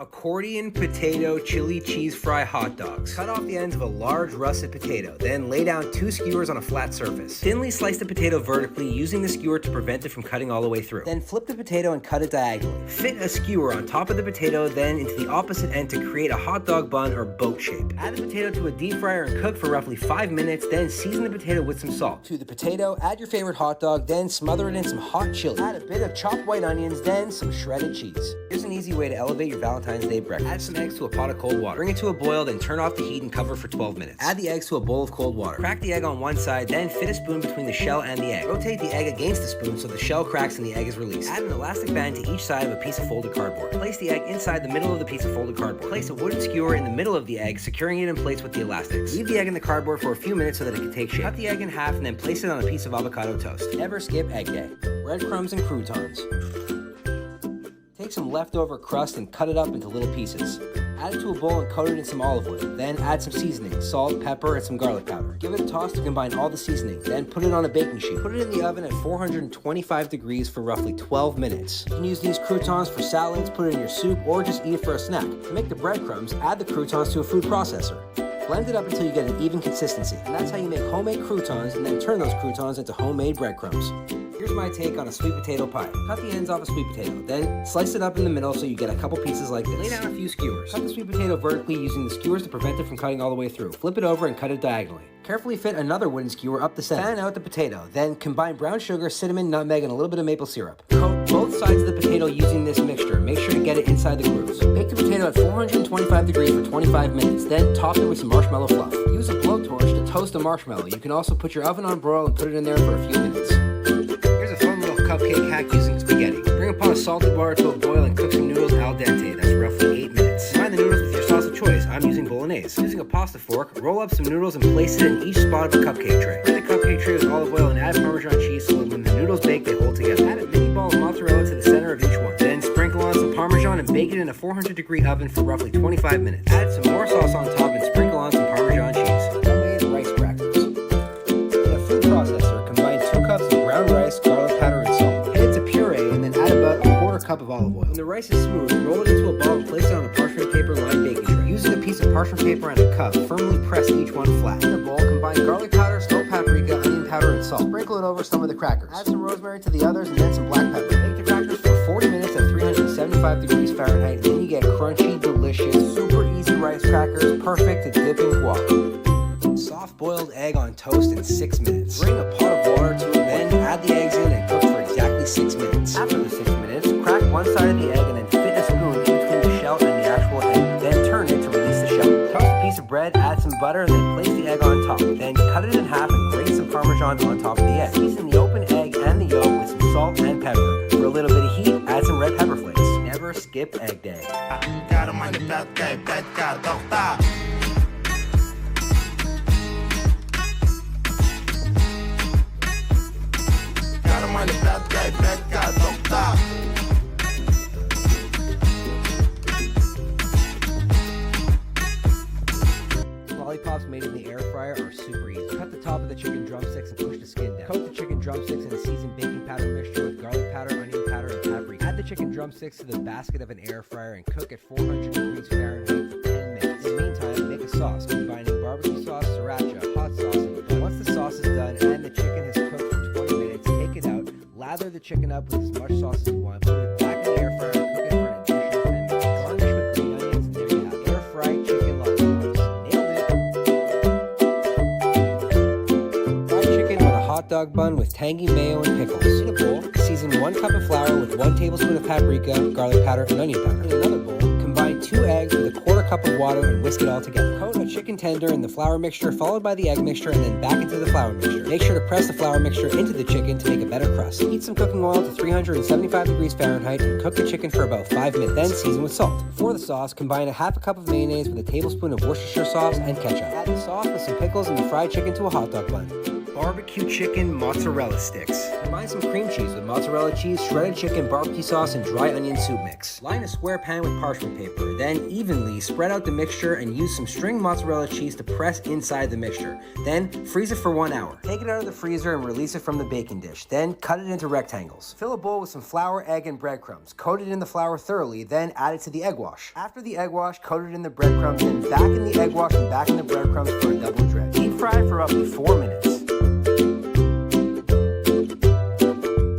Accordion potato chili cheese fry hot dogs. Cut off the ends of a large russet potato, then lay down 2 skewers on a flat surface. Thinly slice the potato vertically using the skewer to prevent it from cutting all the way through. Then flip the potato and cut it diagonally. Fit a skewer on top of the potato, then into the opposite end to create a hot dog bun or boat shape. Add the potato to a deep fryer and cook for roughly 5 minutes, then season the potato with some salt. To the potato, add your favorite hot dog, then smother it in some hot chili. Add a bit of chopped white onions, then some shredded cheese. Here's an easy way to elevate your Valentine's Day breakfast. Add some eggs to a pot of cold water. Bring it to a boil, then turn off the heat and cover for 12 minutes. Add the eggs to a bowl of cold water. Crack the egg on one side, then fit a spoon between the shell and the egg. Rotate the egg against the spoon so the shell cracks and the egg is released. Add an elastic band to each side of a piece of folded cardboard. Place the egg inside the middle of the piece of folded cardboard. Place a wooden skewer in the middle of the egg, securing it in place with the elastics. Leave the egg in the cardboard for a few minutes so that it can take shape. Cut the egg in half and then place it on a piece of avocado toast. Never skip egg day. Breadcrumbs and croutons. Take some leftover crust and cut it up into little pieces. Add it to a bowl and coat it in some olive oil. Then add some seasoning, salt, pepper, and some garlic powder. Give it a toss to combine all the seasoning. Then put it on a baking sheet. Put it in the oven at 425 degrees for roughly 12 minutes. You can use these croutons for salads, put it in your soup, or just eat it for a snack. To make the breadcrumbs, add the croutons to a food processor. Blend it up until you get an even consistency. And that's how you make homemade croutons and then turn those croutons into homemade breadcrumbs. Here's my take on a sweet potato pie. Cut the ends off a sweet potato, then slice it up in the middle so you get a couple pieces like this. Lay down a few skewers. Cut the sweet potato vertically using the skewers to prevent it from cutting all the way through. Flip it over and cut it diagonally. Carefully fit another wooden skewer up the center. Fan out the potato, then combine brown sugar, cinnamon, nutmeg, and a little bit of maple syrup. Coat both sides of the potato using this mixture. Make sure to get it inside the grooves. Bake the potato at 425 degrees for 25 minutes, then top it with some marshmallow fluff. Use a blowtorch to toast a marshmallow. You can also put your oven on broil and put it in there for a few minutes. Here's a fun little cupcake hack using spaghetti. Bring a pot of salted water to a boil and cook some noodles al dente. That's roughly 8 minutes. Combine the noodles with your sauce of choice. I'm using bolognese. Using a pasta fork, roll up some noodles and place it in each spot of a cupcake tray. Spray the cupcake tray with olive oil and add Parmesan cheese so that when the noodles bake, they hold together. Add a mini ball of mozzarella to the center of each one. Then sprinkle on some Parmesan and bake it in a 400-degree oven for roughly 25 minutes. Add some more sauce on top and sprinkle on some Parmesan cheese. Homemade rice crackers. In a food processor, combine 2 cups of brown rice, garlic powder, and salt. Hit it to puree and then add about a quarter cup of olive oil. When the rice is smooth, roll it into a ball and place it on a parchment paper lined baking tray. Using a piece of parchment paper and a cup, firmly press each one flat. In a bowl, combine garlic powder, smoked paprika, onion powder, and salt. Sprinkle it over some of the crackers. Add some rosemary to the others and then some black pepper. Bake the crackers for 40 minutes at 375 degrees Fahrenheit, and then you get crunchy, delicious, super easy rice crackers, perfect to dip in guac. Soft-boiled egg on toast in 6 minutes. Bring a pot of water to it, then add the eggs in and cook for exactly 6 minutes. After the 6 minutes, crack one side of the egg and then fit a spoon in between the shell and the actual egg. Then turn it to release the shell. Toast a piece of bread, add some butter, and then place the egg on top. Then cut it in half and grate some Parmesan on top of the egg. Season the open egg and the yolk with some salt and pepper. For a little bit of heat, add some red pepper flakes. Never skip egg day. Lollipops made in the air fryer are super easy. Cut the top of the chicken drumsticks and push the skin down. Coat the chicken drumsticks in a seasoned baking powder mixture with garlic powder, onion powder, and paprika. Add the chicken drumsticks to the basket of an air fryer and cook at 400 degrees Fahrenheit for 10 minutes. In the meantime, make a sauce combining barbecue sauce, sriracha, hot sauce, and butter. Once the sauce is done and the chicken has cooked for 20 minutes, take it out, lather the chicken up with as much sauce as you want, put it back in the air fryer and cook it for an additional 10 minutes. Garnish with green onions, and there you have it. Air fried chicken lollipops. Hot dog bun with tangy mayo and pickles. In a bowl, season 1 cup of flour with 1 tablespoon of paprika, garlic powder, and onion powder. In another bowl, combine 2 eggs with a quarter cup of water and whisk it all together. Coat a chicken tender in the flour mixture followed by the egg mixture and then back into the flour mixture. Make sure to press the flour mixture into the chicken to make a better crust. Heat some cooking oil to 375 degrees Fahrenheit and cook the chicken for about 5 minutes. Then season with salt. For the sauce, combine a half a cup of mayonnaise with a tablespoon of Worcestershire sauce and ketchup. Add the sauce with some pickles and the fried chicken to a hot dog bun. Barbecue chicken mozzarella sticks. Combine some cream cheese with mozzarella cheese, shredded chicken, barbecue sauce, and dry onion soup mix. Line a square pan with parchment paper. Then evenly spread out the mixture and use some string mozzarella cheese to press inside the mixture. Then freeze it for 1 hour. Take it out of the freezer and release it from the baking dish. Then cut it into rectangles. Fill a bowl with some flour, egg, and breadcrumbs. Coat it in the flour thoroughly, then add it to the egg wash. After the egg wash, coat it in the breadcrumbs, then back in the egg wash and back in the breadcrumbs for a double dredge. Deep fry for roughly 4 minutes.